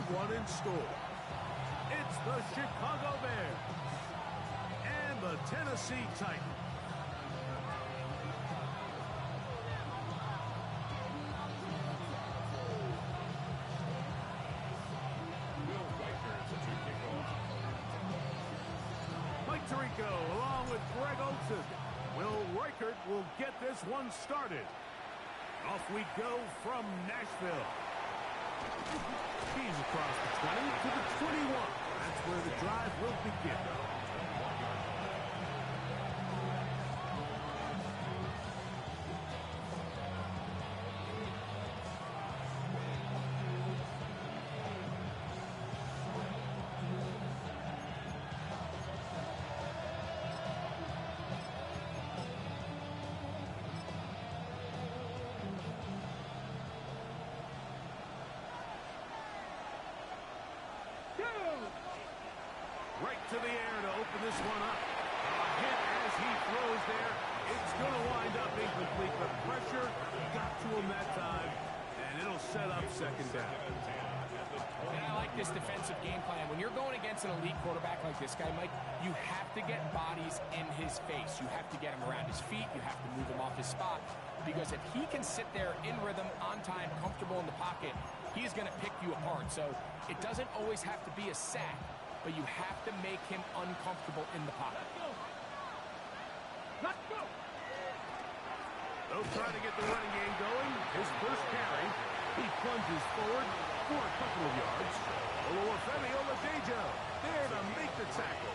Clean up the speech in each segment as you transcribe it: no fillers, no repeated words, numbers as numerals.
one in store. It's the Chicago Bears and the Tennessee Titans. Mike Tirico along with Greg Olsen. Will Reichert will get this one started. Off we go from Nashville. He's across the 20 to the 21. That's where the drive will begin. Right to the air to open this one up. A hit as he throws there. It's going to wind up incomplete. The pressure got to him that time, and it'll set up second down. And I like this defensive game plan. When you're going against an elite quarterback like this guy, Mike, you have to get bodies in his face. You have to get him around his feet. You have to move him off his spot. Because if he can sit there in rhythm, on time, comfortable in the pocket, he's going to pick you apart. So it doesn't always have to be a sack, but you have to make him uncomfortable in the pocket. Let's go! They'll try to get the running game going. His first carry, he plunges forward for a couple of yards. Olufemi Oladejo there to make the tackle.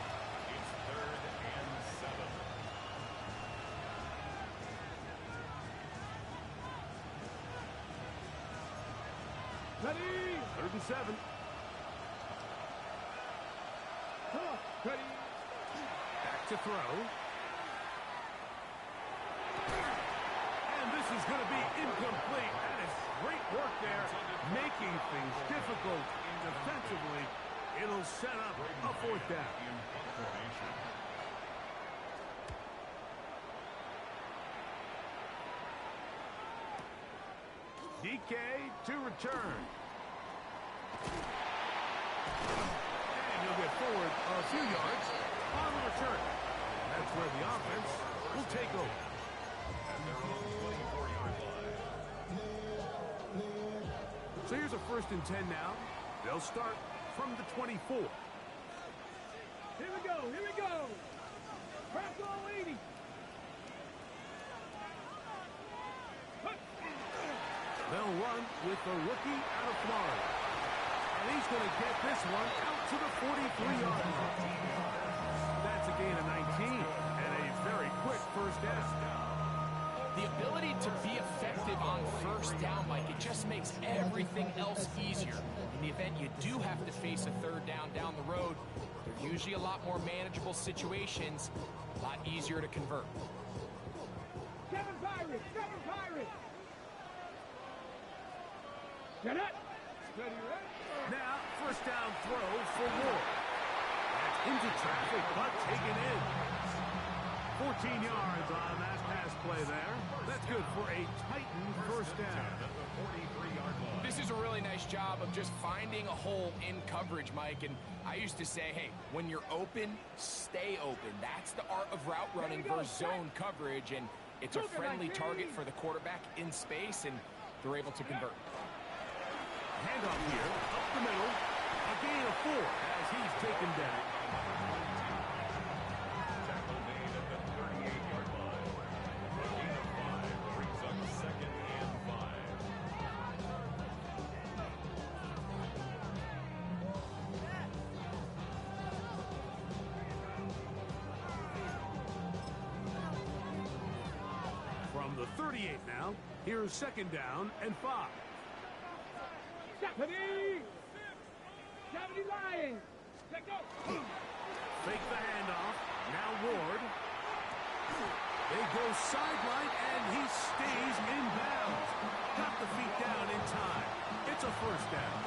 It's 3rd and 7. Ready? 3rd and 7. Ready. Back to throw. And this is going to be incomplete. That is great work there, making things difficult defensively. It'll set up a 4th down. DK to return. He'll get forward a few yards on the return. That's where the offense will take over. So here's a 1st and 10 now. They'll start from the 24. Here we go, here we go. Press all 80. They'll run with the rookie out of Florida. And he's going to get this one out to the 43-yard line. That's a gain of 19 and a very quick 1st down. The ability to be effective on 1st down, Mike, it just makes everything else easier. In the event you do have to face a 3rd down down the road, they're usually a lot more manageable situations, a lot easier to convert. 7 Pirates, 7 Pirates. Get it. Steady, right? Now, 1st down throw for Ward. That's into traffic, but taken in. 14 yards on that pass play there. That's good for a Titan 1st down. This is a really nice job of just finding a hole in coverage, Mike. And I used to say, hey, when you're open, stay open. That's the art of route running versus zone coverage. And it's a friendly target for the quarterback in space, and they're able to convert. Handoff here, up the middle. A gain of 4 as he's taken down. Tackle made at the 38-yard line. A gain of 5 brings up 2nd and 5. From the 38 now, here's 2nd down and 5. Stephanie! 70 Lions! Let go! Fake the handoff. Now Ward. They go sideline, and he stays in bounds. Got the feet down in time. It's a 1st down.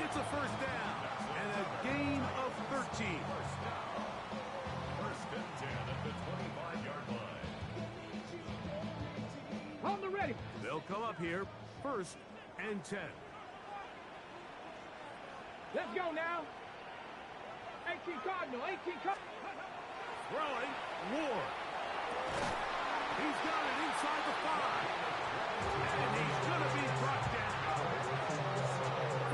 It's a 1st down. And a gain of 13. 1st and 10 at the 25-yard line. On the ready! They'll come up here, 1st and 10. Let's go now. 18 Cardinal, 18 Cardinal. Throwing, Ward. He's got it inside the 5. And he's going to be brought down.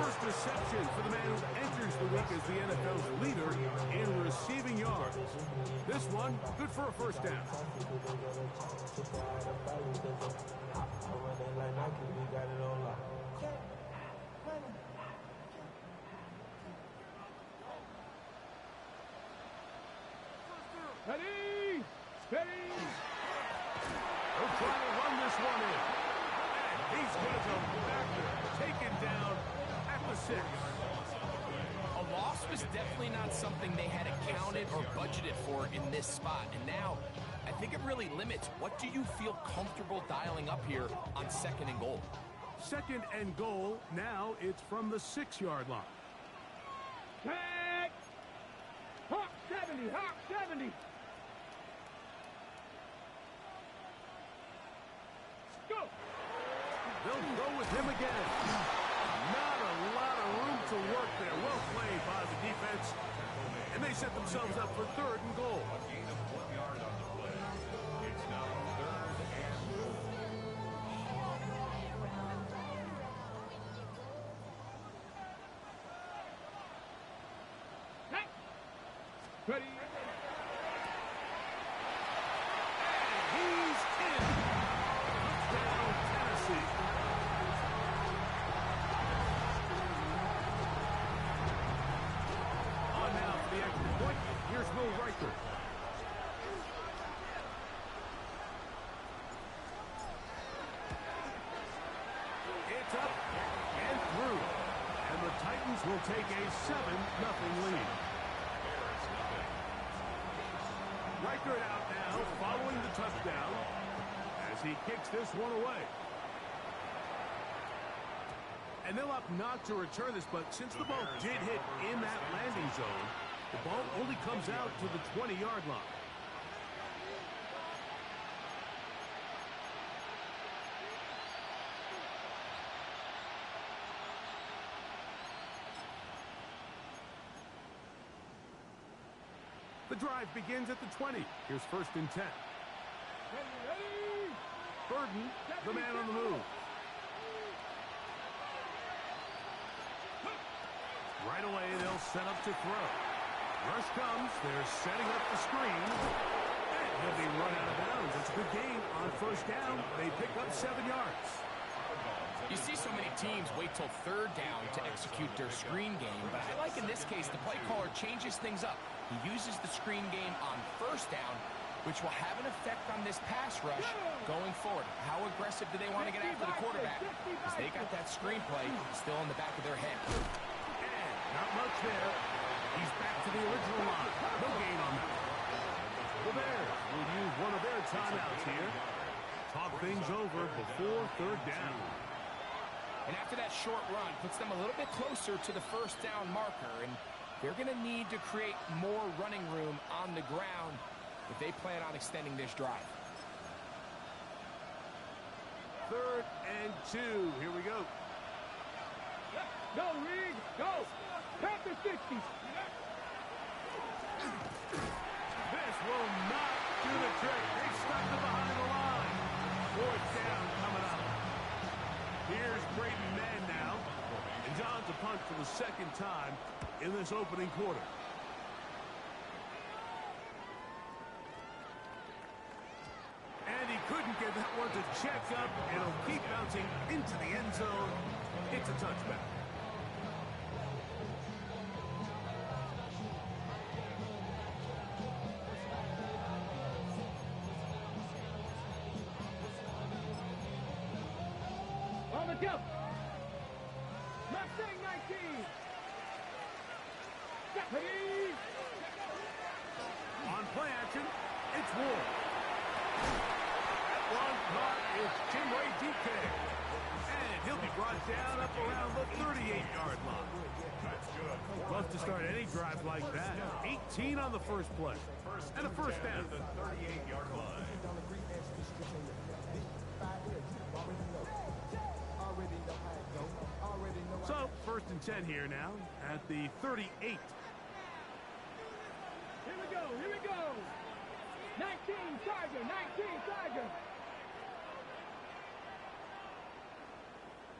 First reception for the man who enters the week as the NFL's leader in receiving yards. This one, good for a first down. Ready, steady. They'll try to run this one in. And he's going to go backward, taken down at the 6. A loss was definitely not something they had accounted or budgeted for in this spot. And now, I think it really limits what do you feel comfortable dialing up here on 2nd and goal. 2nd and goal. Now it's from the 6-yard line. Tag. Hawk 70, Hawk 70. Go. They'll go with him again. Not a lot of room to work there. Well played by the defense. And they set themselves up for 3rd and goal. A gain of 1 yard on the play. It's now 3rd and goal. Hey. Ready. He's in. Touchdown, Tennessee. On now for the extra point. Here's Will Riker. It's up and through. And the Titans will take a 7-0 lead. Riker out now, following the touchdown as he kicks this one away. And they'll opt not to return this, but since the ball did hit in that landing zone, the ball only comes out to the 20-yard line. The drive begins at the 20. Here's 1st and 10. Ready. Burden, the man on the move. Right away, they'll set up to throw. Rush comes. They're setting up the screen. And he'll be run out of bounds. It's a good game on 1st down. They pick up 7 yards. You see so many teams wait till 3rd down to execute their screen game, but I like in this case the play caller changes things up. He uses the screen game on 1st down, which will have an effect on this pass rush going forward. How aggressive do they want to get after the quarterback? Because they got that screen play still in the back of their head. And not much there. He's back to the original line. No gain on that. The Bears will use one of their timeouts here. Talk things over before 3rd down. And after that short run, puts them a little bit closer to the 1st down marker. And they're going to need to create more running room on the ground if they plan on extending this drive. 3rd and 2. Here we go. Go, Reed. Go. Panther 60s. This will not do the trick. They stuck them behind the line. 4th down coming up. Here's Braden Mann now. And John's a punt for the 2nd time in this opening quarter. And he couldn't get that one to check up. It'll keep bouncing into the end zone. It's a touchback. On the jump. Mustang 19. Ready. On play action, it's Ward. That one caught is Chinway DK. And he'll be brought down up around the 38-yard line. Love to start any drive like that. 18 on the first play. And a 1st down. The 38-yard line. So, first and 10 here now at the 38. Here we go. Here we go. 19 Tiger. 19 Tiger.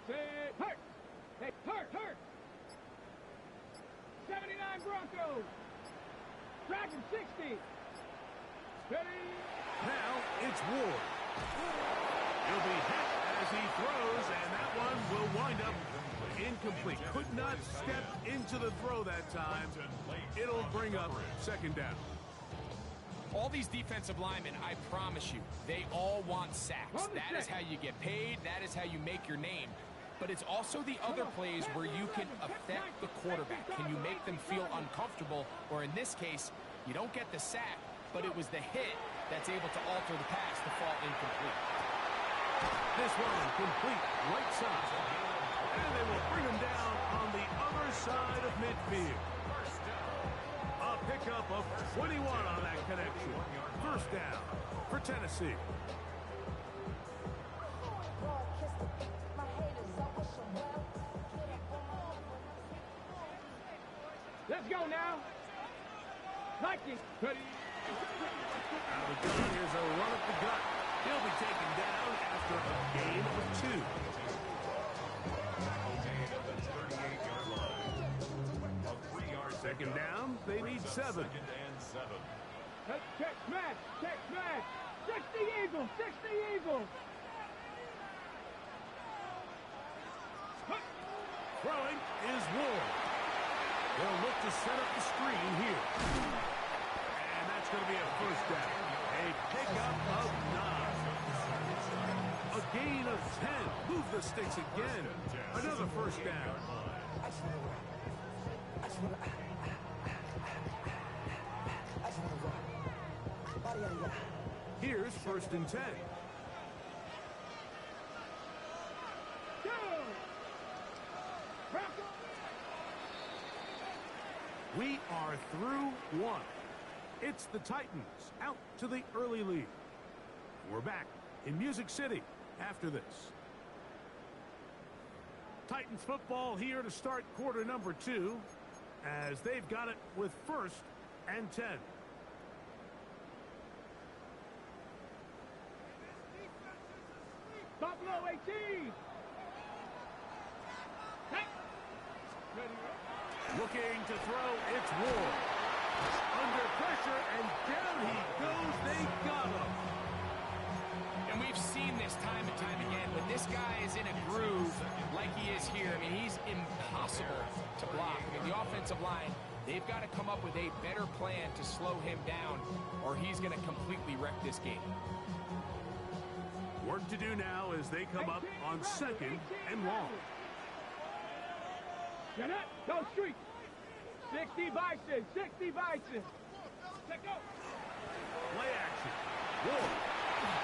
Say hurt. Hey, hurt. 79 Broncos. Dragon 60. Ready. Now it's Ward. He'll be hit as he throws, and that one will wind up incomplete. Could not step into the throw that time. It'll bring up second down. All these defensive linemen, I promise you, they all want sacks. That is how you get paid. That is how you make your name. But it's also the other plays where you can affect the quarterback. Can you make them feel uncomfortable? Or in this case, you don't get the sack, but it was the hit that's able to alter the pass to fall incomplete. This one complete right side. And they will bring him down on the other side of midfield. A pickup of 21 on that connection. First down for Tennessee. Let's go now. Lightning. Ready. Out of the gun, here's a run at the gut. He'll be taken down after a gain of 2. Gain at the 38-yard line. A 3-yard Second down, they need 7. Second and 7. Check smash. 60 Eagles. 60 Eagles. Throwing is Ward. They'll look to set up the screen here. And that's going to be a first down. A pickup of 9. A gain of 10. Move the sticks again. Another first down. Here's first and 10. We are through 1. It's the Titans out to the early lead. We're back in Music City after this. Titans football here to start quarter number 2 as they've got it with first and 10. Buffalo 18. Looking to throw, it's Ward. Under pressure, and down he goes. They got him. And we've seen this time and time again. When this guy is in a groove like he is here, I mean, he's impossible to block. I mean, the offensive line, they've got to come up with a better plan to slow him down, or he's going to completely wreck this game. Work to do now as they come up on second and long. Get up. Go street. 60 Bison. 60 Bison. Let's go. Play action. Ward.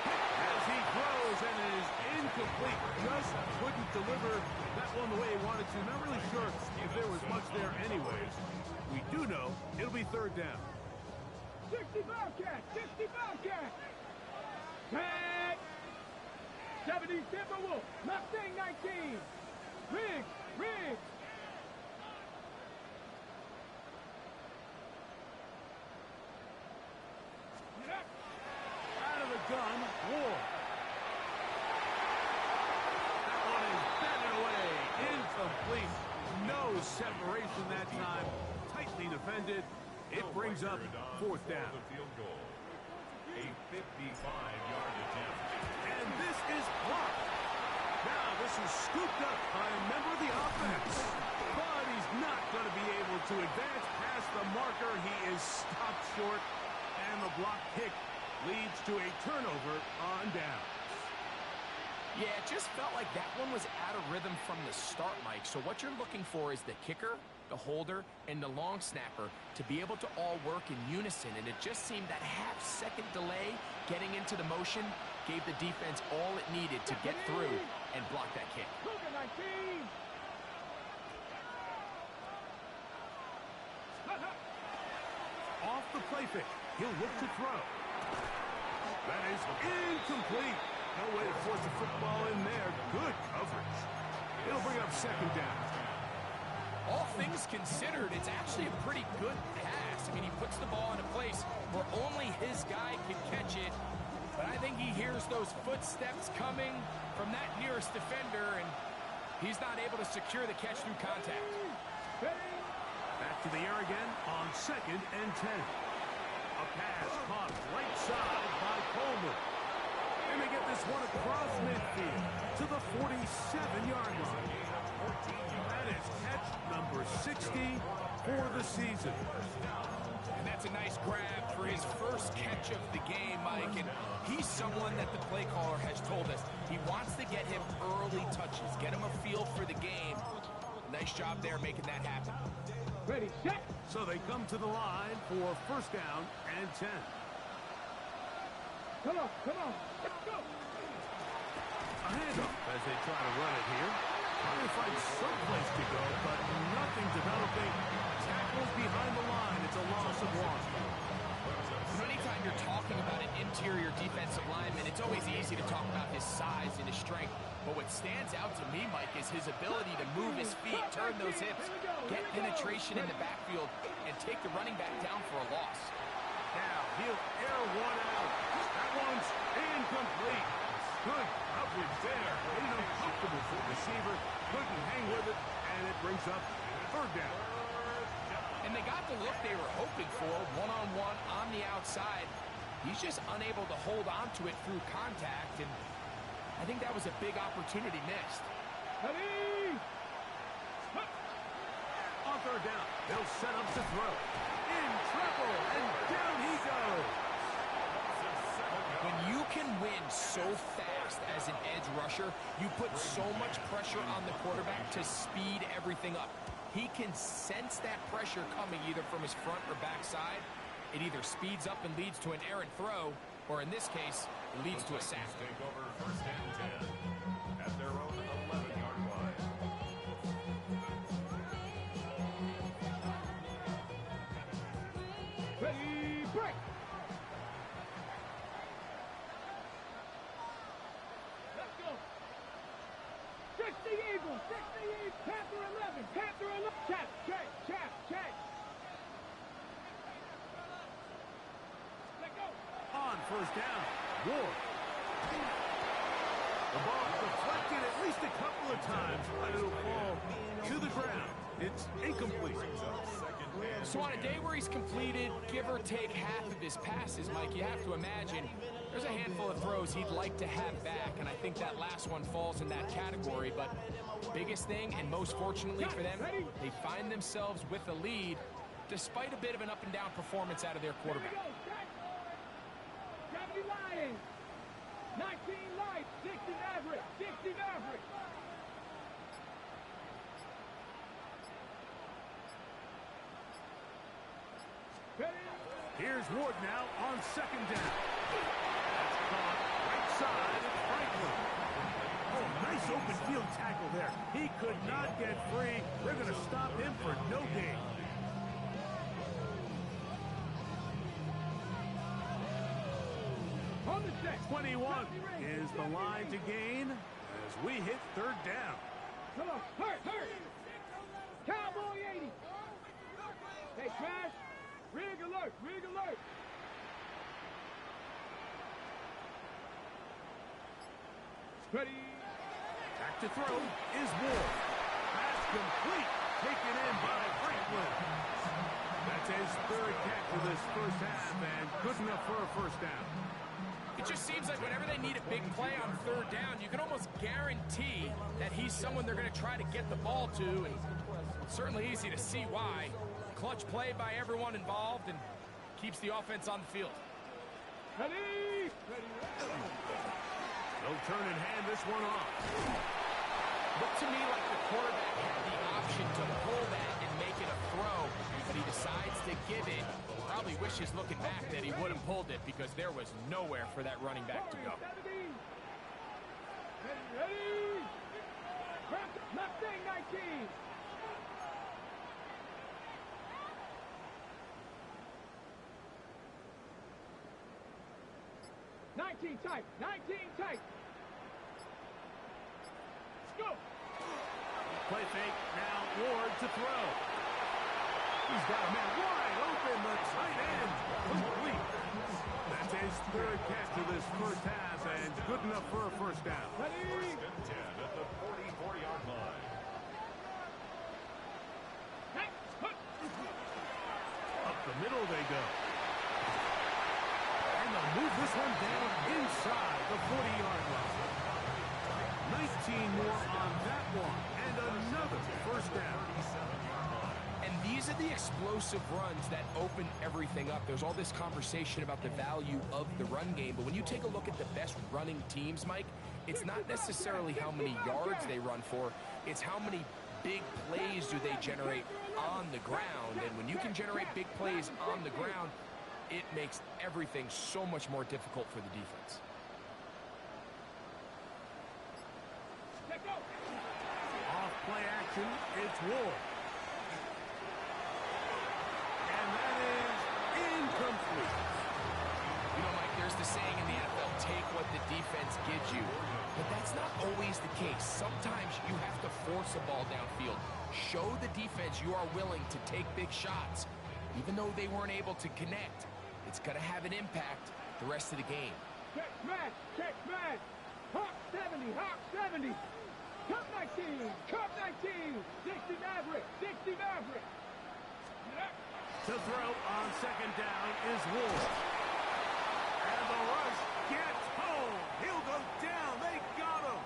As he throws and it is incomplete. Just couldn't deliver that one the way he wanted to. Not really sure if there was much there anyways. We do know it'll be third down. 60 Bobcat. 60 Bobcat. Tag. 70 Timberwolf. Mustang 19. Riggs. Out of the gun, Ward. That one is batted away. Incomplete. No separation that time. Tightly defended. It brings up fourth down. The field goal. A 55-yard attempt. And this is blocked. Now this is scooped up by a member of the offense. But he's not going to be able to advance past the marker. He is stopped short. And the block kick leads to a turnover on down. Yeah, it just felt like that one was out of rhythm from the start, Mike. So what you're looking for is the kicker, the holder, and the long snapper to be able to all work in unison. And it just seemed that half-second delay getting into the motion gave the defense all it needed to get through and block that kick. Off the play fake. He'll look to throw. That is incomplete. No way to force the football in there. Good coverage. It'll bring up second down. things considered, it's actually a pretty good pass. I mean, he puts the ball in a place where only his guy can catch it. But I think he hears those footsteps coming from that nearest defender, and he's not able to secure the catch through contact. Back to the air again on 2nd and 10. A pass caught right side by Coleman. And they get this one across midfield to the 47-yard line. That is catch number 60 for the season. And that's a nice grab for his first catch of the game, Mike. And he's someone that the play caller has told us he wants to get him early touches, get him a feel for the game. Nice job there making that happen. Ready, set. So they come to the line for 1st down and 10. Come on, let's go. A handoff as they try to run it here. Trying to find someplace to go, but nothing developing. Tackles behind the line. It's a loss of 1. Anytime you're talking about an interior defensive lineman, it's always easy to talk about his size and his strength. But what stands out to me, Mike, is his ability to move his feet, turn those hips, get penetration in the backfield, and take the running back down for a loss. Now he'll air one out. That one's incomplete. Good coverage there. Made it uncomfortable for the receiver. Couldn't hang with it, and it brings up 3rd down. And they got the look they were hoping for, one-on-one on the outside. He's just unable to hold on to it through contact, and I think that was a big opportunity missed. Ready. On 3rd down, they'll set up to throw. In trouble, and down he goes. When you can win so fast as an edge rusher, you put so much pressure on the quarterback to speed everything up. He can sense that pressure coming either from his front or back side. It either speeds up and leads to an errant throw, or in this case, it leads to a sack. Take over 1st and 10 at their own 11-yard line. Ready, break. Let's go. 60 Eagles, 60 Eagles, Panther 11, Panther 11. Check. Let go. On 1st down, Ward. The ball deflected at least a couple of times, but it'll fall to the ground. It's incomplete. So on a day where he's completed, give or take half of his passes, Mike, you have to imagine there's a handful of throws he'd like to have back, and I think that last one falls in that category. But biggest thing, and most fortunately for them, they find themselves with a lead despite a bit of an up-and-down performance out of their quarterback. Gravity Lions. 19 life, 60 average, 60 average. Here's Ward now on 2nd down. That's caught right side of Franklin. Oh, nice open field tackle there. He could not get free. They're going to stop him for no gain. On the set. 21 is the line to gain as we hit 3rd down. Come on, hurt. Cowboy 80. Hey, Trash. Rig alert. Ready. Back to throw is Ward. Pass complete. Taken in by Franklin. That's his 3rd catch of this 1st half and good enough for a 1st down. It just seems like whenever they need a big play on 3rd down, you can almost guarantee that he's someone they're going to try to get the ball to, and it's certainly easy to see why. Clutch play by everyone involved and keeps the offense on the field. Ready. They'll turn and hand this one off. Looked to me like the quarterback had the option to pull that and make it a throw, but he decides to give it. Probably wishes looking back that he would have pulled it because there was nowhere for that running back to go. Ready. Mustang 19. Tight. 19 tight. Let's go. Play fake. Now Ward to throw. He's got a man wide open. The tight end complete. That's his third catch of this first half, and good enough for a first down. First and 10 at the 44-yard line. Up the middle they go. And they'll move this one down inside the 40-yard line. 19 more on that one, and another first down. And these are the explosive runs that open everything up. There's all this conversation about the value of the run game, but when you take a look at the best running teams, Mike, it's not necessarily how many yards they run for, it's how many big plays do they generate on the ground. And when you can generate big plays on the ground, it makes everything so much more difficult for the defense. Off play action, it's Ward. And that is incomplete. You know, Mike, there's the saying in the NFL, take what the defense gives you. But that's not always the case. Sometimes you have to force a ball downfield. Show the defense you are willing to take big shots. Even though they weren't able to connect, it's going to have an impact the rest of the game. Check smash, check smash. Hawk 70, Hawk 70. Cup 19, Cup 19. 60 Maverick, 60 Maverick. To throw on second down is Ward. And the rush gets home. He'll go down. They got him.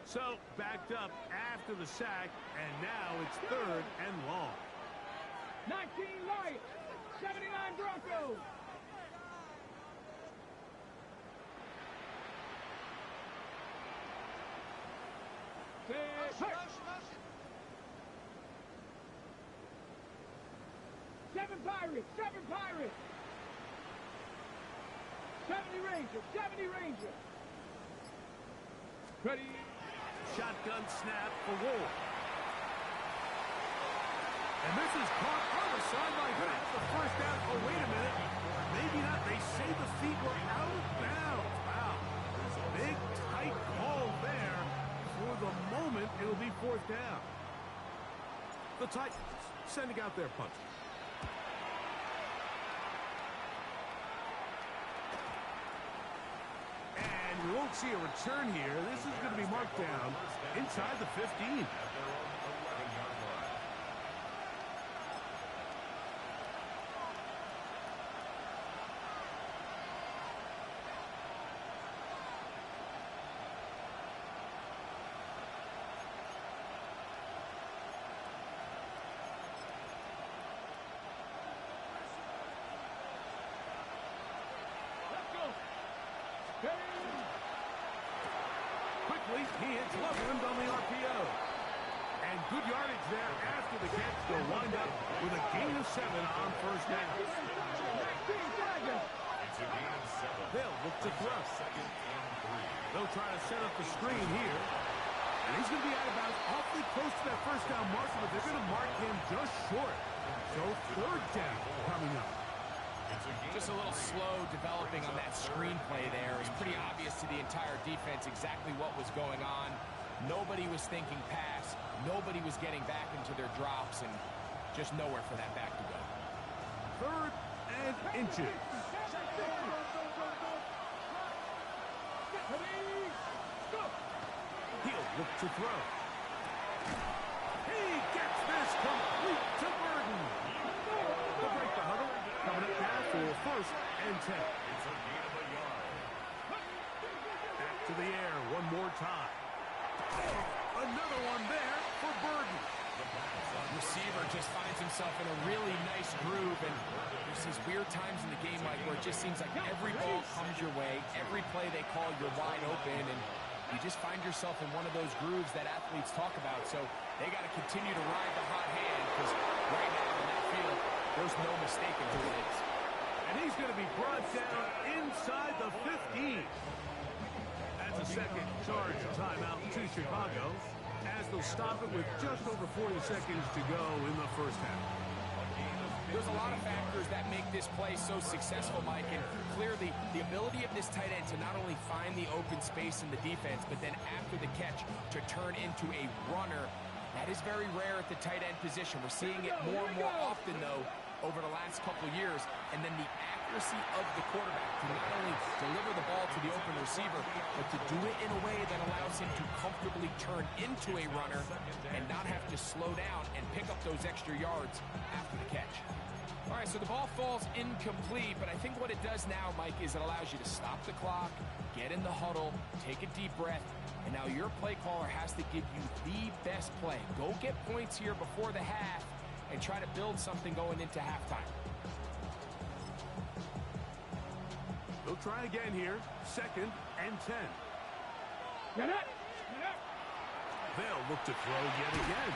So, backed up after the sack, and now it's third and long. 19 Lions, 79 Broncos. Seven Pirates, 70 Rangers, 70 Rangers. Ready. Shotgun snap for Ward. And this is caught on the sideline. That's the first down. Oh, wait a minute. Maybe not. They say the feet were out of bounds. Wow. Big, tight call there. For the moment, it'll be fourth down. The Titans sending out their punch. And we won't see a return here. This is going to be marked down inside the 15. Quickly, he hits Loveland on the RPO. And good yardage there after the catch. They'll wind up with a gain of 7 on first down. It's a gain of 7. They'll look to throw. Second and 3. They'll try to set up the screen here. And he's going to be out of bounds awfully close to that first down marker, but they're going to mark him just short. So third down coming up. Just a little slow developing on that screenplay there. It was pretty obvious to the entire defense exactly what was going on. Nobody was thinking pass. Nobody was getting back into their drops, and just nowhere for that back to go. Third and inches. He'll look to throw. He gets this complete to Burden. They'll break the huddle. Coming up now for first and 10. It's a gain of a yard. Back to the air one more time. Another one there for Burden. Receiver just finds himself in a really nice groove, and there's these weird times in the game, Mike, where it just seems like every ball comes your way, every play they call, you're wide open, and you just find yourself in one of those grooves that athletes talk about. So they got to continue to ride the hot hand, because right now in that field, there's no mistaking who it is. And he's going to be brought down inside the 15. That's a second charge timeout to Chicago, as they'll stop it with just over 40 seconds to go in the first half. A gain of There's a lot of factors that make this play so successful, Mike, and clearly the ability of this tight end to not only find the open space in the defense, but then after the catch to turn into a runner. That is very rare at the tight end position. We're seeing it more and more often, though, over the last couple years. And then the accuracy of the quarterback to not only deliver the ball to the open receiver, but to do it in a way that allows him to comfortably turn into a runner and not have to slow down and pick up those extra yards after the catch. All right, so the ball falls incomplete, but I think what it does now, Mike, is it allows you to stop the clock, get in the huddle, take a deep breath, and now your play caller has to give you the best play. Go get points here before the half and try to build something going into halftime. They'll try again here. 2nd and 10. Get up! Get up! They'll look to throw yet again.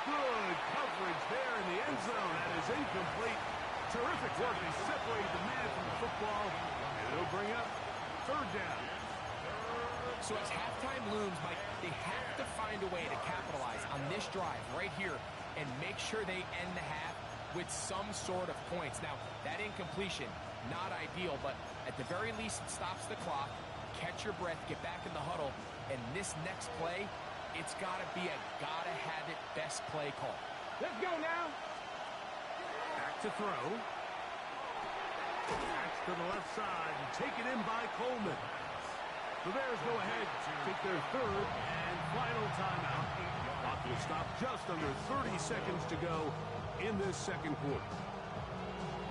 Good coverage there in the end zone. That is incomplete. Terrific work to separate the man from the football. And it'll bring up 3rd down. So as halftime looms, Mike, they have to find a way to capitalize on this drive right here and make sure they end the half with some sort of points. Now, that incompletion, not ideal, but at the very least, it stops the clock. Catch your breath, get back in the huddle, and this next play, it's got to be a gotta-have-it best play call. Let's go now. Back to throw. That's to the left side and taken in by Coleman. The Bears go ahead, take their 3rd and final timeout. Clock will stop just under 30 seconds to go in this 2nd quarter.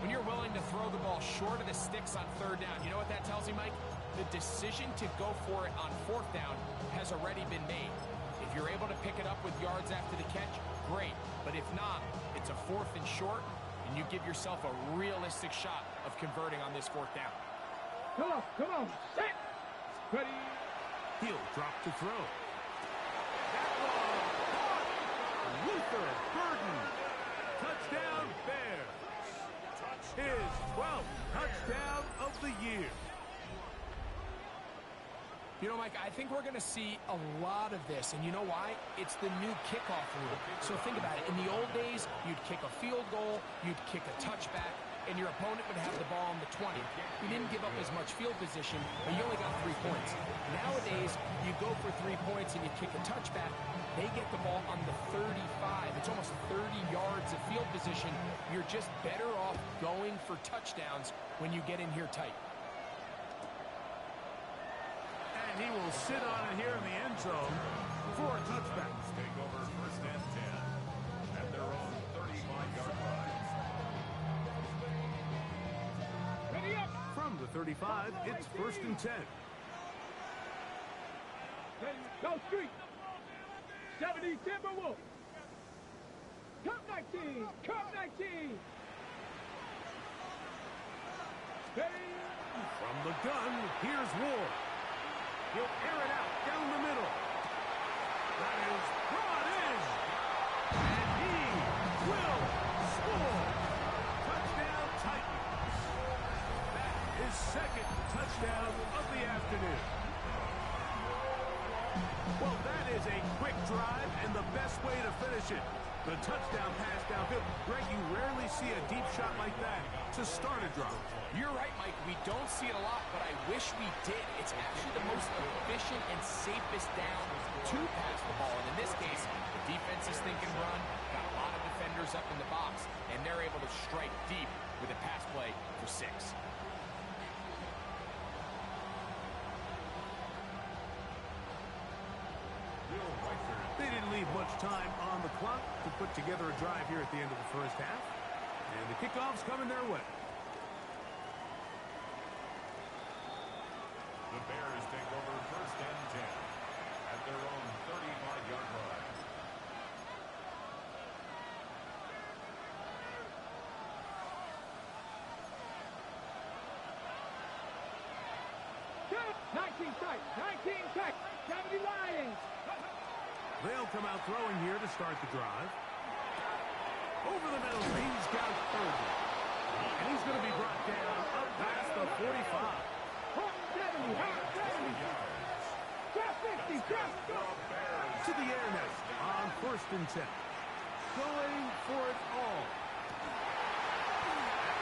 When you're willing to throw the ball short of the sticks on 3rd down, you know what that tells you, Mike? The decision to go for it on 4th down has already been made. If you're able to pick it up with yards after the catch, great. But if not, it's a 4th and short, and you give yourself a realistic shot of converting on this 4th down. Come on, set! Ready? He'll drop to throw. That ball caught. Luther Burden. Touchdown, Bears. His 12th touchdown of the year. You know, Mike, I think we're going to see a lot of this, and you know why? It's the new kickoff rule. So think about it. In the old days, you'd kick a field goal, you'd kick a touchback, and your opponent would have the ball on the 20. You didn't give up as much field position, but you only got 3 points. Nowadays, you go for 3 points and you kick a touchback. They get the ball on the 35. It's almost 30 yards of field position. You're just better off going for touchdowns when you get in here tight. And he will sit on it here in the end zone for a touchback. Take over 1st and 10 at their own 35-yard line. Ready up! From the 35, it's 1st and 10. Go street! 70 Timberwolves! Cup 19! Cup 19! Ready? From the gun, here's Ward. He'll air it out down the middle. That is brought in. And he will score. Touchdown Titans. That is 2nd touchdown of the afternoon. Well, that is a quick drive and the best way to finish it. The touchdown pass downfield. Greg, you rarely see a deep shot like that to start a drive. You're right, Mike. We don't see it a lot, but I wish we did. It's actually the most efficient and safest down to pass the ball. And in this case, the defense is thinking run, got a lot of defenders up in the box, and they're able to strike deep with a pass play for 6. They didn't leave much time on the clock to put together a drive here at the end of the 1st half. And the kickoff's coming their way. The Bears take over 1st and 10 at their own 35-yard line. Set! 19 tight! 19 tight! 70 Lions! They'll come out throwing here to start the drive. Over the middle, he's got Burden. And he's going to be brought down up past the 45. Hawk 70! Hawk 70! Drop 50! Drop! To the air now on 1st and 10. Going for it all.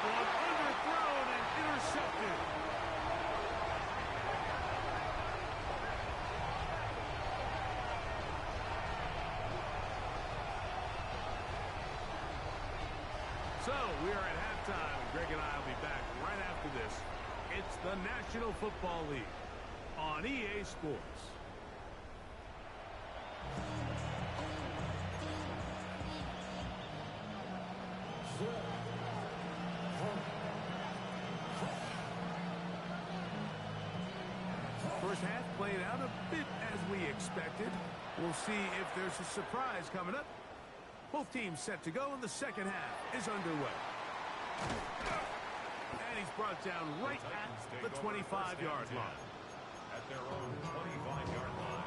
one underthrown and intercepted. So, we are at halftime, and Greg and I will be back right after this. It's the National Football League on EA Sports. First half played out a bit as we expected. We'll see if there's a surprise coming up. Both teams set to go, and the second half is underway. And he's brought down right at the 25-yard line. At their own 25-yard line.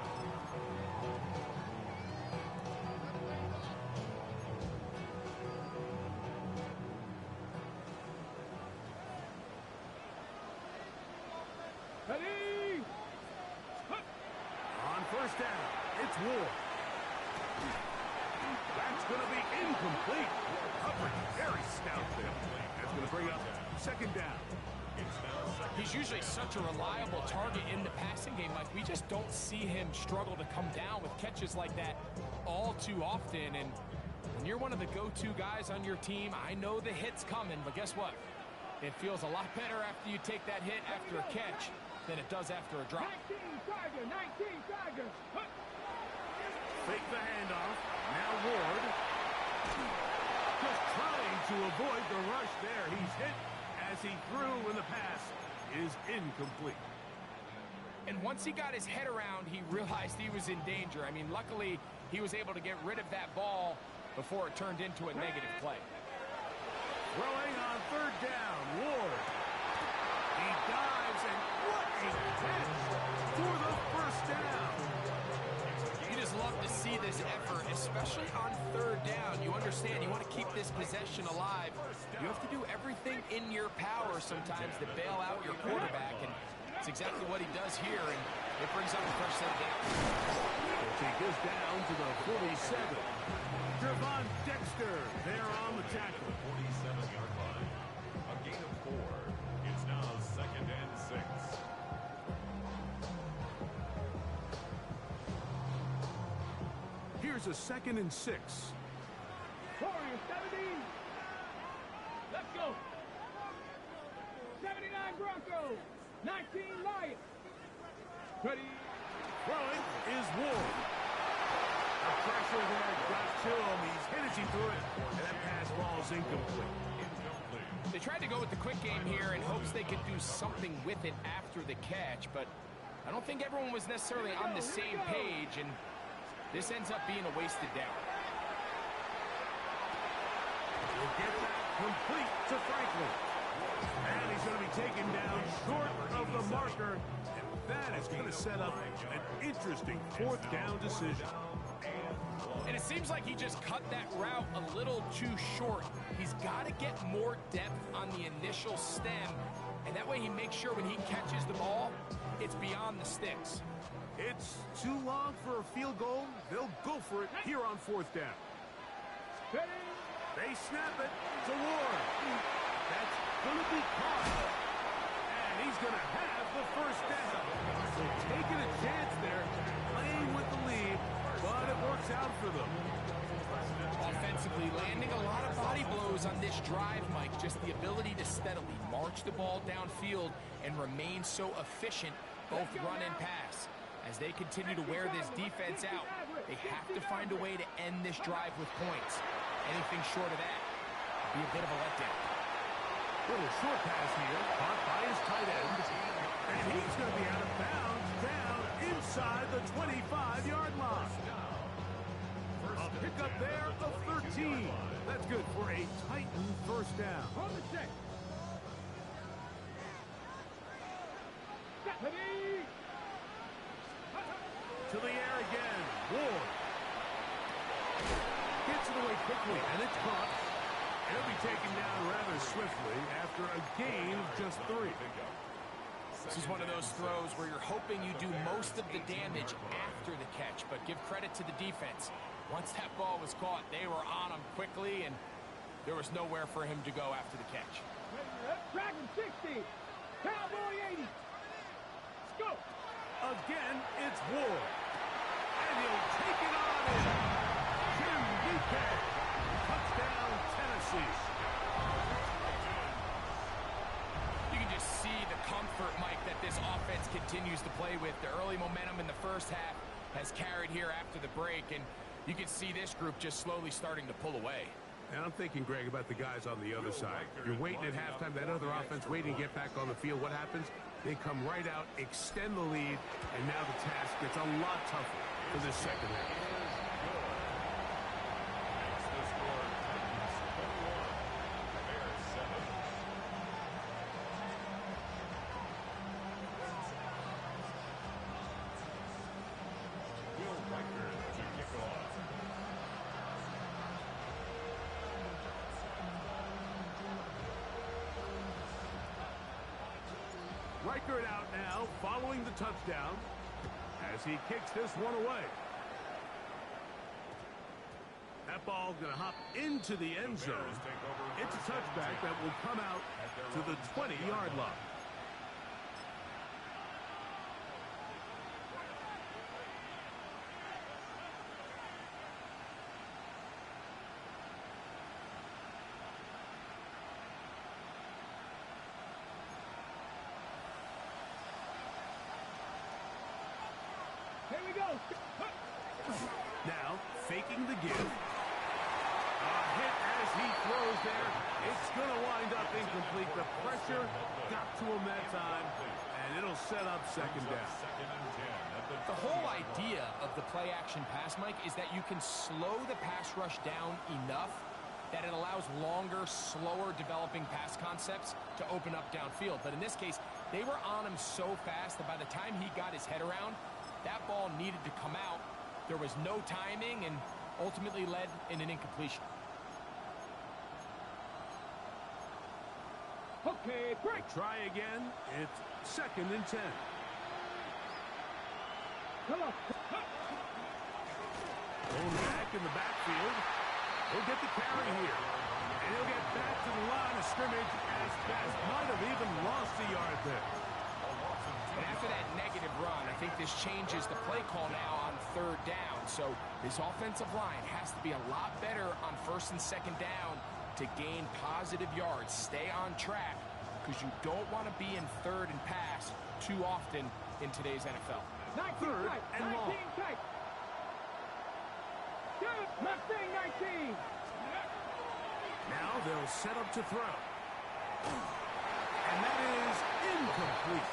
Ready? On first down, it's Ward. That's going to be incomplete. Coverage very stout there. That's going to bring up second down. He's usually such a reliable target in the passing game. Like, we just don't see him struggle to come down with catches like that all too often. And when you're one of the go-to guys on your team, I know the hit's coming, but guess what? It feels a lot better after you take that hit after a catch than it does after a drop. 19 Tigers, 19 Tigers. Fake the handoff. Now Ward. Just trying to avoid the rush there. He's hit as he threw, and the pass is incomplete. And once he got his head around, he realized he was in danger. I mean, luckily, he was able to get rid of that ball before it turned into a negative play. Throwing on third down, Ward. He dives, and what a catch for the first down. You just love to see this effort, especially on third down. You understand, you want to keep this possession alive. You have to do everything in your power sometimes to bail out your quarterback, and it's exactly what he does here, and it brings up the first set of down. He'll take this down to the 47. Trevon Dexter there on the tackle. 47-yard line. A gain of 4. It's now 2nd and 6. Here's a 2nd and 6. Warriors 70. Let's go. 79 Broncos. 19 Lions. Ready? Throwing is Ward. The pressure there got to him. He's hit as he threw it. And that pass ball is incomplete. They tried to go with the quick game here in hopes they could do something with it after the catch, but I don't think everyone was necessarily on the same page, and this ends up being a wasted down. We'll get that complete to Franklin. And he's going to be taken down short of the marker. And that is going to set up an interesting fourth down decision. And it seems like he just cut that route a little too short. He's got to get more depth on the initial stem, and that way he makes sure when he catches the ball, it's beyond the sticks. It's too long for a field goal. They'll go for it here on fourth down. Ready? They snap it to Ward. That's going to be caught. And he's going to have the first down. So taking a chance there, playing with the lead, but it works out for them. Offensively, landing a lot of body blows on this drive, Mike. Just the ability to steadily march the ball downfield and remain so efficient, both run and pass. As they continue to wear this defense out, they have to find a way to end this drive with points. Anything short of that would be a bit of a letdown. Little short pass here, caught by his tight end. And he's going to be out of bounds down inside the 25-yard line. A pickup there of 13. That's good for a Titan first down. On the set. Ready? To the air again. Ward. Gets it away quickly, and it's caught. He'll be taken down rather swiftly after a gain of just 3. This is one of those throws where you're hoping you do most of the damage after the catch, but give credit to the defense. Once that ball was caught, they were on him quickly, and There was nowhere for him to go after the catch. Dragon 60. Cowboy 80. Let's go. Again, it's Ward. And he'll take it on in. Jim DK. Touchdown, Tennessee. You can just see the comfort, Mike, that this offense continues to play with. The early momentum in the first half has carried here after the break, and you can see this group just slowly starting to pull away. And I'm thinking, Greg, about the guys on the other side. You're waiting at halftime, that other offense waiting to get back on the field. What happens? They come right out, extend the lead, and now the task gets a lot tougher for this second half. Makes the score Titans 21, Bears 7. Will Riker to kick off. Reichert out now, following the touchdown, as he kicks this one away. That ball's going to hop into the end zone. It's a touchback that will come out to the 20-yard line. Here we go. Now, faking the give. A hit as he throws there. It's going to wind up incomplete. The pressure got to him that time, and it'll set up second down. Second and 10 at the The whole idea of the play-action pass, Mike, is that you can slow the pass rush down enough that it allows longer, slower developing pass concepts to open up downfield. But in this case, they were on him so fast that by the time he got his head around, that ball needed to come out. There was no timing and ultimately led in an incompletion. Okay, break. Try again. It's second and 10. Come on. Going back in the backfield. He'll get the carry here. And he'll get back to the line of scrimmage as Best might have even lost a yard there. And after that negative run, I think this changes the play call now on third down. So this offensive line has to be a lot better on first and second down to gain positive yards. Stay on track because you don't want to be in third and pass too often in today's NFL. 19 Third tight. and 19 long. tight. Good. Mustang 19. Now they'll set up to throw. And that is incomplete.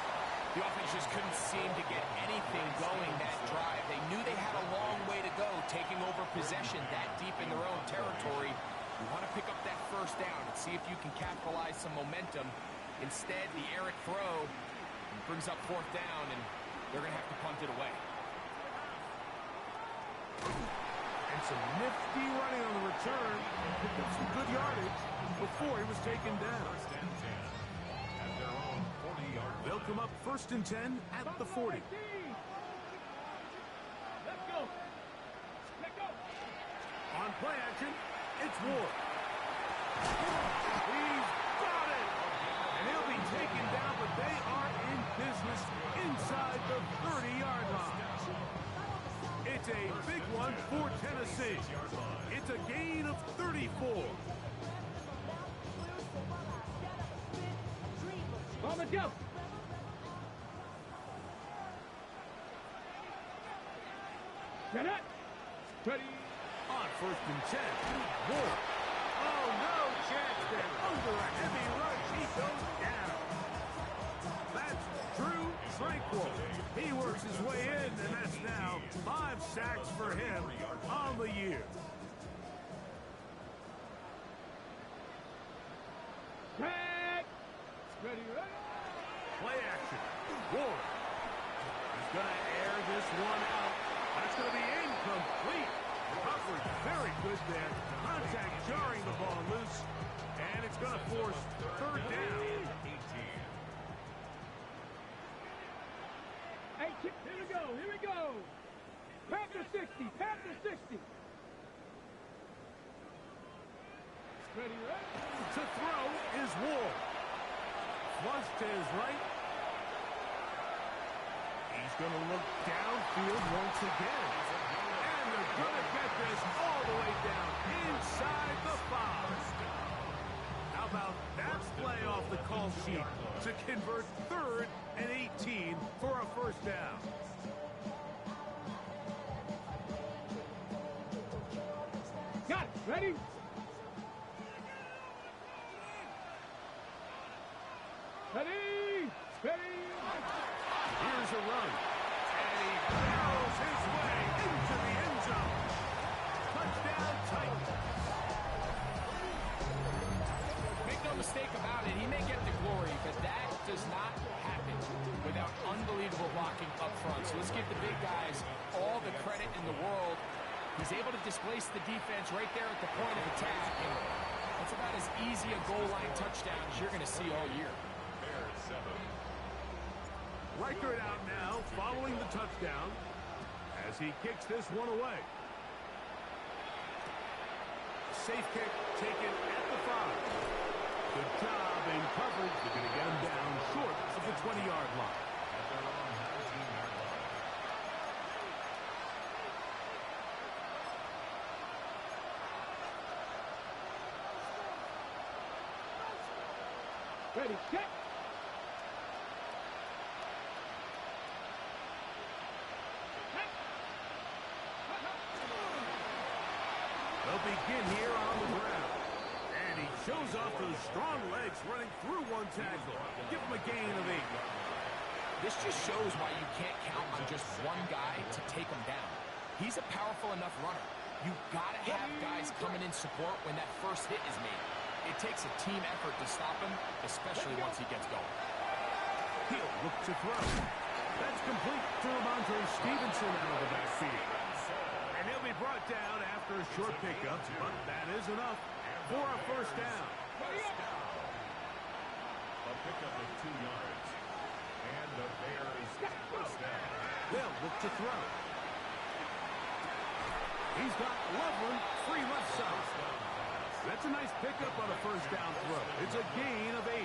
The offense just couldn't seem to get anything going that drive. They knew they had a long way to go, taking over possession that deep in their own territory. You want to pick up that first down and see if you can capitalize some momentum. Instead, the Eric throw brings up fourth down, and they're going to have to punt it away. And some nifty running on the return. Picked up some good yardage before he was taken down. First and 10 at their own 40-yard line. They'll come up first and 10 at the 40. Let's go. Let's go. On play action, it's Ward. He's got it! And he'll be taken down, but they are in business inside the 30-yard line. It's a big one for Tennessee. It's a gain of 34. On the jump. Get it. Ready. On first and 10, Ward. Oh, no chance there. Under a heavy rush, he goes down. That's Drew Tranquil. He works his way in, and that's now 5 sacks for him on the year. Tag. Ready, ready. Play action. Ward. He's going to air this one out. That's going to be incomplete. Coverage very good there. Contact jarring the ball loose. And it's going to force third down. 18. Here we go. Here we go. Panther 60. Panther 60. Ready, ready. flushed to his right. He's going to look downfield once again. And they're going to get this all the way down inside the 5. How about that play off the call sheet to convert 3rd and 18 for a first down? Got it. Ready? Ready? Ready? Here's a run. And he barrels his way into the end zone. Touchdown Titans. Make no mistake about it, he may get the glory, but that does not happen without unbelievable blocking up front. So let's give the big guys all the credit in the world. He's able to displace the defense right there at the point of attack. And that's about as easy a goal line touchdown as you're going to see all year. Bears 7. Record out now following the touchdown as he kicks this one away. Safe kick taken at the 5. Good job in coverage. They're going to get him down short of the 20-yard line. At their own 19-yard line. Ready? Set. They'll begin here on the ground. And he shows off those strong legs running through one tackle. Give him a gain of 8. This just shows why you can't count on just one guy to take him down. He's a powerful enough runner. You got to have guys coming in support when that first hit is made. It takes a team effort to stop him, especially once he gets going. He'll look to throw. That's complete to Ramondre Stevenson out of the backfield. And he'll be brought down after a short pickup, but that is enough for a first down. A pickup of 2 yards. And the Bears first down. They'll look to throw. He's got Loveland free left side. That's a nice pickup on a first down throw. It's a gain of 8.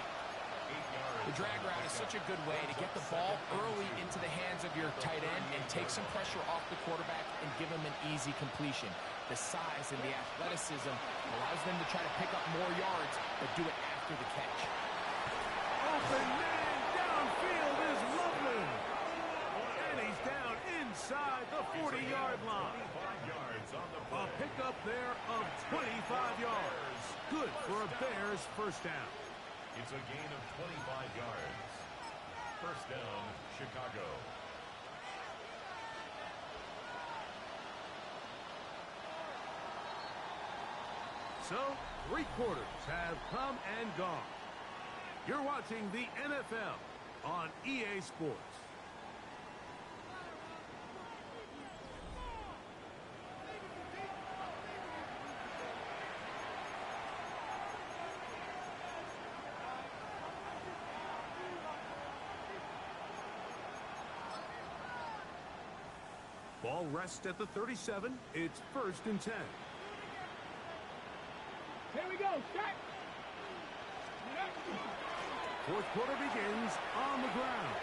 The drag route is such a good way to get the ball early into the hands of your tight end and take some pressure off the quarterback and give him an easy completion. The size and the athleticism allows them to try to pick up more yards, but do it after the catch. Open man downfield is Loveland. And he's down inside the 40-yard line. 25 yards on the A pickup there of 25 yards. Good for a Bears first down. It's a gain of 25 yards. First down, Chicago. So, 3 quarters have come and gone. You're watching the NFL on EA Sports. Ball rests at the 37. It's 1st and 10. Here we go. Set. Fourth quarter begins on the ground.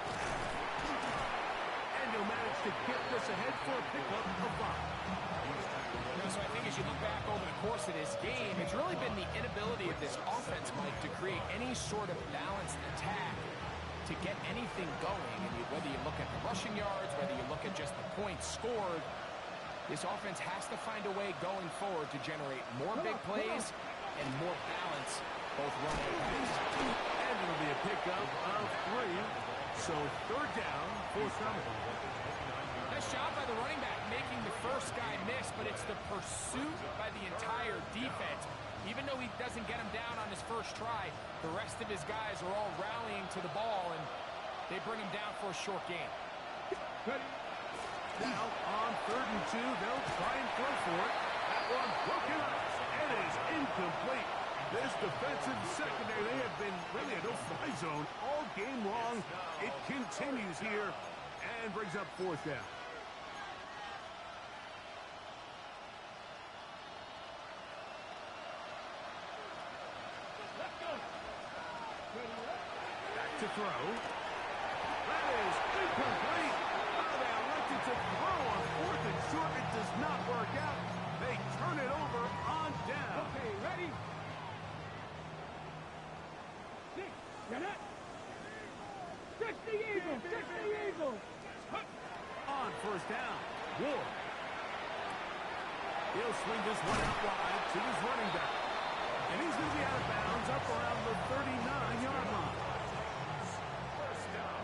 And he'll manage to get this ahead for a pickup of 5. So I think as you look back over the course of this game, it's really been the inability of this offense, Mike, to create any sort of balanced attack to get anything going. And whether you look at the rushing yards, whether you look at just the points scored, this offense has to find a way going forward to generate more big plays and more balance, both run and pass. And it'll be a pickup of 3. So 3rd down, 4th down. Nice job by the running back making the first guy miss, but it's the pursuit by the entire defense. Even though he doesn't get him down on his first try, the rest of his guys are all rallying to the ball, and they bring him down for a short gain. Now, on 3rd and 2, they'll try and throw for it. That one broken up. It is incomplete. This defensive secondary, they have been really a no-fly zone all game long. It continues here and brings up 4th down. Back to throw. That is incomplete. Oh, they elected to throw on 4th and short. It does not work out. They turn it over on down. Okay, ready? 6, get it. 60 Eagles, 60 Eagles. On first down, Ward. He'll swing this one out wide to his running back. And he's going to be out of bounds up around the 39-yard line. First down.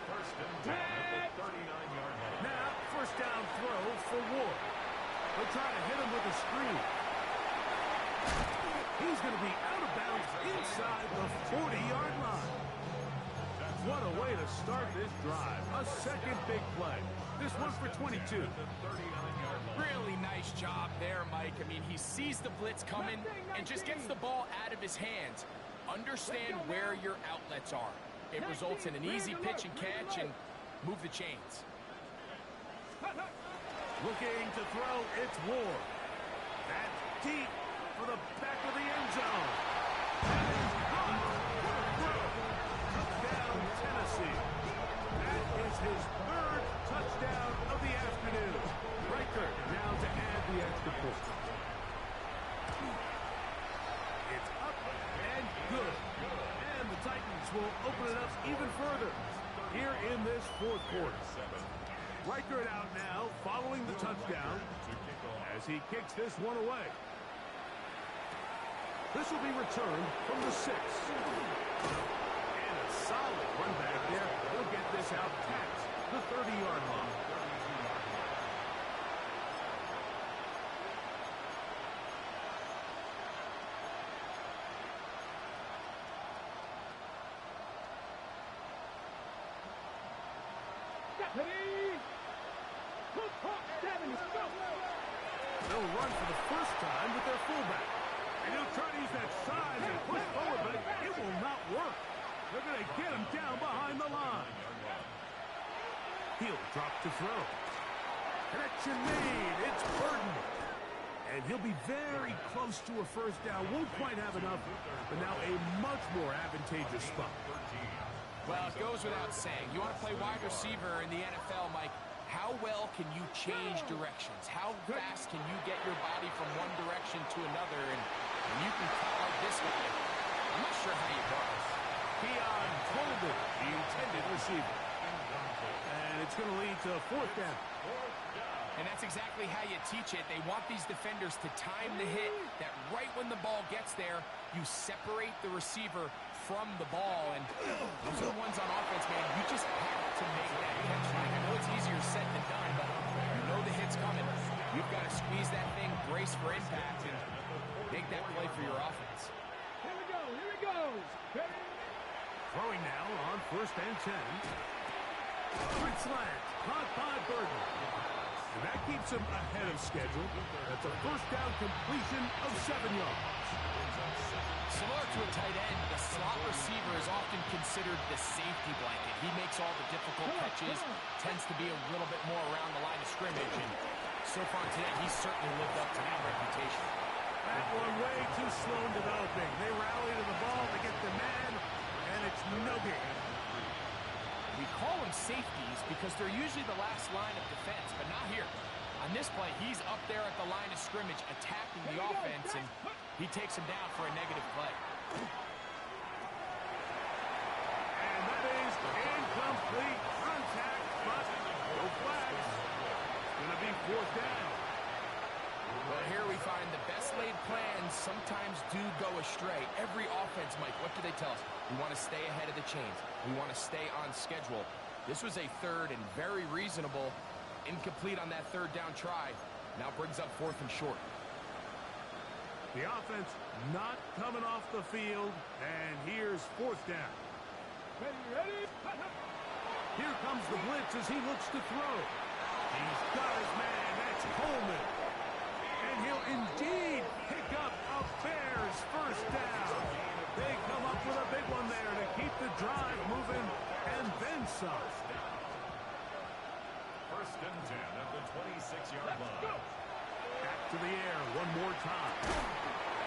First and 10 at the 39-yard line. Now, first down throw for Ward. They'll try to hit him with a screen. He's going to be out of bounds inside the 40-yard line. What a way to start this drive. A second big play. This one for 22. Really nice job there, Mike. I mean, he sees the blitz coming and just gets the ball out of his hands. Understand where your outlets are. It results in an easy pitch and catch and move the chains. Looking to throw, it's Ward. That's deep for the back of the end zone. That is caught. What a throw. Touchdown, Tennessee. That is his 3rd touchdown of the afternoon. Riker now to add the extra point. It's up and good. And the Titans will open it up even further here in this 4th quarter. Riker out now following the touchdown as he kicks this one away. This will be returned from the 6. And a solid run back there. He'll get this out past the 30-yard line. They'll run for the first time with their fullback. And he'll try to use that size and push forward, but it will not work. They're going to get him down behind the line. He'll drop to throw. Connection made. It's Burton. And he'll be very close to a first down. Won't quite have enough, but now a much more advantageous spot. Well, it goes without saying. You want to play wide receiver in the NFL, Mike. How well can you change directions? How fast can you get your body from one direction to another? And you can cut like this guy. I'm not sure how you does. Keon Colden, the intended receiver. And it's going to lead to a 4th down. And that's exactly how you teach it. They want these defenders to time the hit, that right when the ball gets there, you separate the receiver from the ball. And those are the ones on offense, man. You just have to make that catch. I know it's easier said than done, but you know the hit's coming. You've got to squeeze that thing, brace for impact, and make that play for your offense. Here we go, here we go. Throwing now on 1st and 10. Quick slant, caught by Burton. And that keeps him ahead of schedule. That's a first down completion of 7 yards. Similar to a tight end, the slot receiver is often considered the safety blanket. He makes all the difficult catches, tends to be a little bit more around the line of scrimmage, and so far today, he's certainly lived up to that reputation. That one way too slow in developing. They rally to the ball, they get the man, and it's no gain. We call them safeties because they're usually the last line of defense, but not here. On this play, he's up there at the line of scrimmage attacking the offense, and he takes him down for a negative play. And that is incomplete contact, but no flags. It's going to be 4th down. Well, here we find the best laid plans sometimes do go astray. Every offense, Mike, what do they tell us? We want to stay ahead of the chains. We want to stay on schedule. This was a 3rd and very reasonable. Incomplete on that 3rd down try. Now brings up 4th and short. The offense not coming off the field, and here's 4th down. Ready? Here comes the blitz as he looks to throw. He's got his man. That's Coleman. And he'll indeed pick up a Bears first down. They come up with a big one there to keep the drive moving, and then some. First and 10 at the 26-yard line. Back to the air one more time.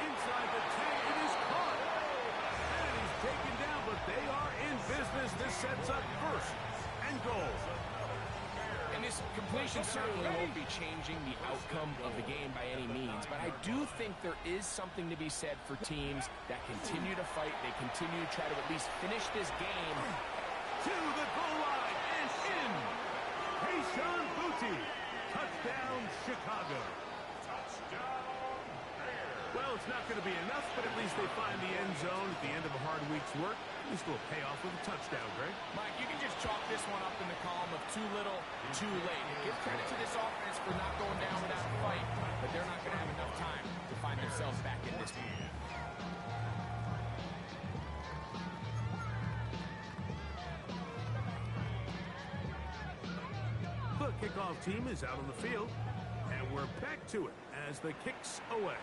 Inside the 10, it is caught. And he's taken down, but they are in business. This sets up first and goal. And this completion certainly won't be changing the outcome of the game by any means, but I do think there is something to be said for teams that continue to fight. They continue to try to at least finish this game. To the goal line and in. Hayshawn Booty. Touchdown, Chicago. Well, it's not going to be enough, but at least they find the end zone at the end of a hard week's work. At least we'll pay off with a touchdown, Greg. Mike, you can just chalk this one up in the column of too little, too late. Give credit to this offense for not going down without a fight, but they're not going to have enough time to find themselves back in this game. The kickoff team is out on the field, and we're back to it as the kick's away.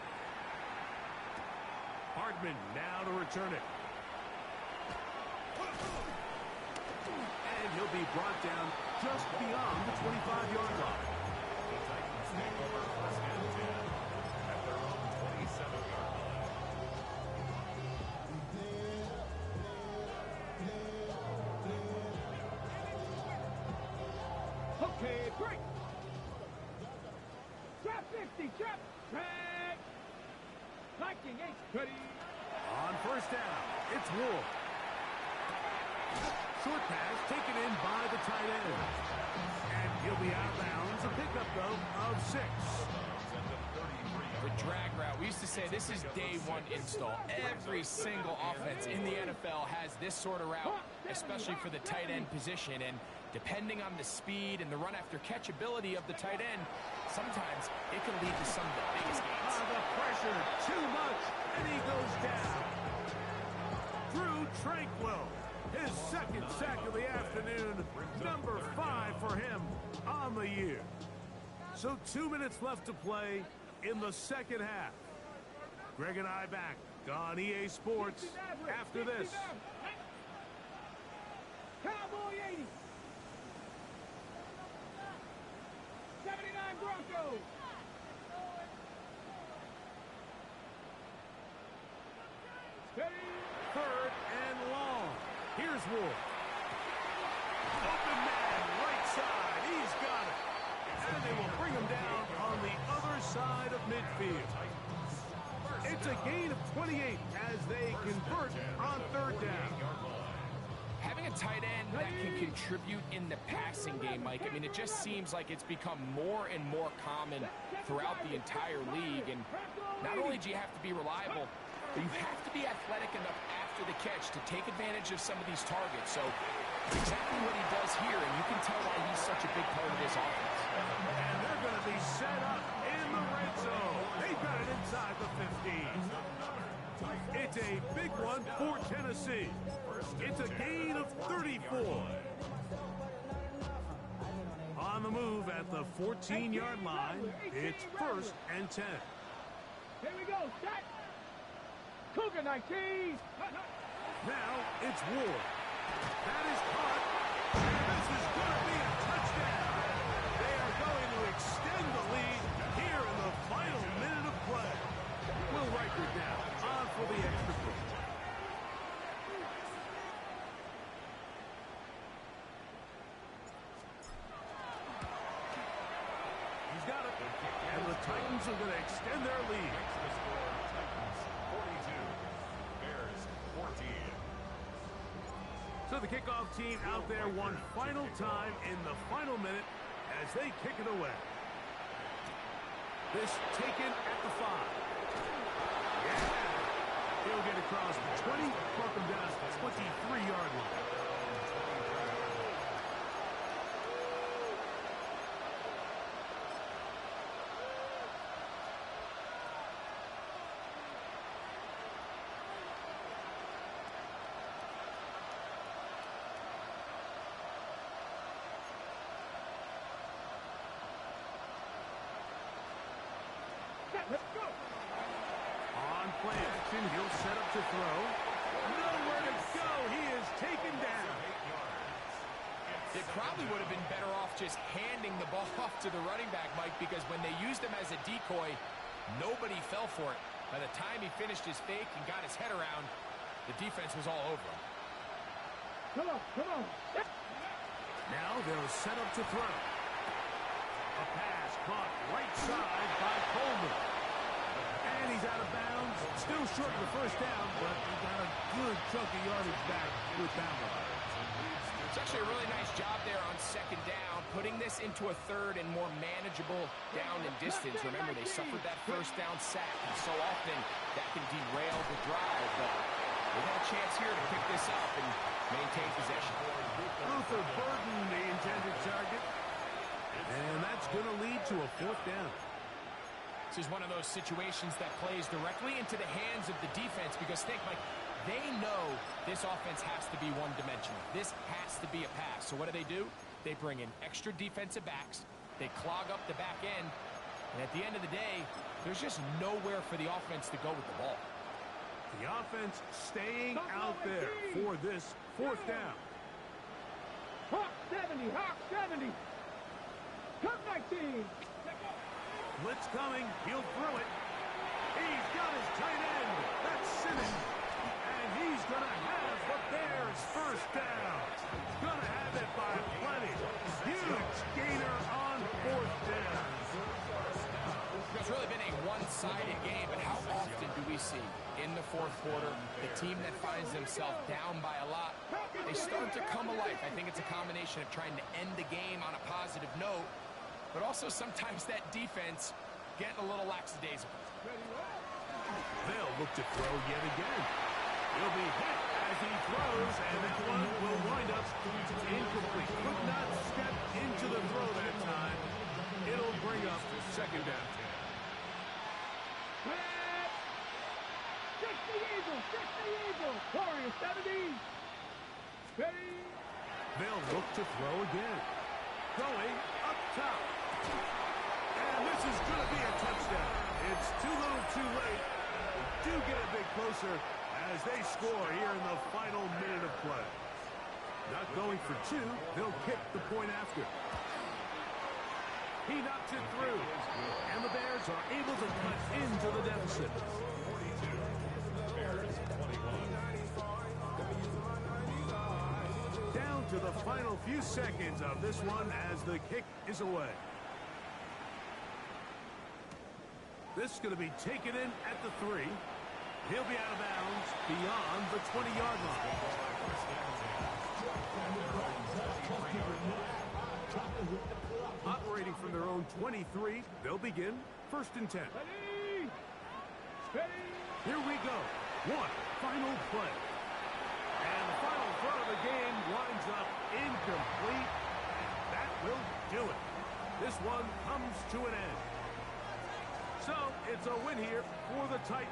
Hardman now to return it. And he'll be brought down just beyond the 25-yard line. The Titans take over first and 10 at their own 27-yard line. Okay, break. Trap 50, trap. Track. Liking H. Cuddy. On first down, it's Wolf. Short pass taken in by the tight end. And he'll be out of bounds. A pickup, though, of 6. The drag route. We used to say this is day one install. Every single offense in the NFL has this sort of route, especially for the tight end position. And depending on the speed and the run after catch ability of the tight end, sometimes it can lead to some of the biggest gains. The pressure, too much, and he goes down. Drew Tranquil, his second sack of the afternoon, number 5 for him on the year. So 2 minutes left to play in the second half. Greg and I back on EA Sports after this. Cowboy 80. 79 Broncos. Steady. Third and long. Here's Wolf. Open man, right side. He's got it. And they will bring him down on the other side of midfield. It's a gain of 28 as they convert on third down. Having a tight end that can contribute in the passing game, Mike, I mean, it just seems like it's become more and more common throughout the entire league. And not only do you have to be reliable, but you have to be athletic enough after the catch to take advantage of some of these targets. So it's exactly what he does here, and you can tell why he's such a big part of this offense. And they're going to be set up in the red zone. They've got it inside the 15. It's a big one for Tennessee. It's a gain of 34. On the move at the 14-yard line, it's first and 10. Here we go. Set. Cougar 19. Now it's Ward. That is caught. And this is going to be a touchdown. They are going to extend the lead here in the final minute of play. Will Riker down on for the extra point. He's got it. And the Titans are going to extend their lead. The score, Titans 42, Bears 14. So the kickoff team out there one final time in the final minute as they kick it away. This taken at the 5. Yeah. He'll get across the 20, mark him down at the 23-yard line. Let's go. On play action, he'll set up to throw. Nowhere to go. He is taken down. It probably would have been better off just handing the ball off to the running back, Mike, because when they used him as a decoy, nobody fell for it. By the time he finished his fake and got his head around, The defense was all over him. Come on, come on. Now they'll set up to throw. A pass caught right side by Coleman. And he's out of bounds. Still short of the first down, but he got a good chunk of yardage back with that one. It's actually a really nice job there on second down, putting this into a third and more manageable down and distance. Remember, they suffered that first down sack, and so often that can derail the drive, but they got a chance here to pick this up and maintain possession. Luther Burden, the intended target. And that's going to lead to a fourth down. This is one of those situations that plays directly into the hands of the defense because think, Mike, they know this offense has to be one-dimensional. This has to be a pass. So what do? They bring in extra defensive backs. They clog up the back end. And at the end of the day, there's just nowhere for the offense to go with the ball. The offense staying out there for this fourth down. Hawk 70, Hawk 70. Cup 19. Blitz coming. He'll throw it. He's got his tight end. That's Simmons. And he's going to have the Bears first down. Going to have it by plenty. Huge gainer on fourth down. It's really been a one-sided game, but how often do we see in the fourth quarter the team that finds themselves down by a lot, they start to come alive. I think it's a combination of trying to end the game on a positive note, but also sometimes that defense getting a little lackadaisical. They'll look to throw yet again. He'll be hit as he throws, and that one will wind up incomplete. Could not step into the throw that time. It'll bring up second down 10. Fix the Eagles, fix the Eagles. Warriors 70. Ready. They'll look to throw again. Going up top. And this is going to be a touchdown. It's too little too late. They do get a bit closer as they score here in the final minute of play. Not going for two. They'll kick the point after. He knocks it through. And the Bears are able to cut into the deficit. Down to the final few seconds of this one as the kick is away. This is going to be taken in at the 3. He'll be out of bounds beyond the 20-yard line. Operating from their own 23, they'll begin first and 10. Ready. Ready. Here we go. One final play. And the final throw of the game winds up incomplete. And that will do it. This one comes to an end. So, it's a win here for the Titans.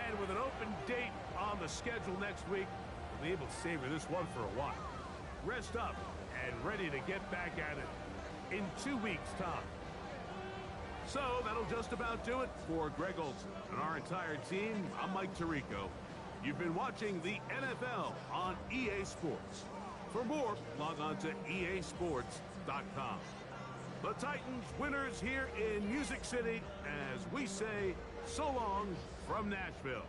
And with an open date on the schedule next week, we'll be able to savor this one for a while. Rest up and ready to get back at it in 2 weeks' time. So, that'll just about do it for Greg Olson and our entire team. I'm Mike Tirico. You've been watching the NFL on EA Sports. For more, log on to easports.com. The Titans winners here in Music City as we say so long from Nashville.